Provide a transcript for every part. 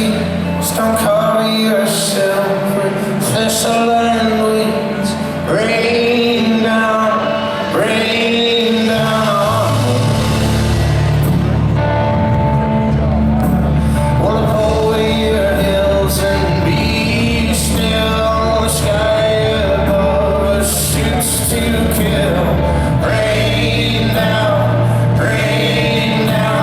please don't cover yourself with flesh and wings. Rain down, rain down. Wanna go over your hills and be still. The sky above us shoots to kill. Rain down, rain down.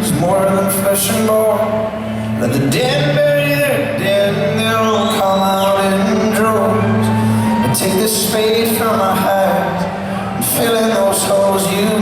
It's more than flesh and bone. Let the dead bury their dead, and they'll come out in droves. And take the spade from our hands and fill in those holes you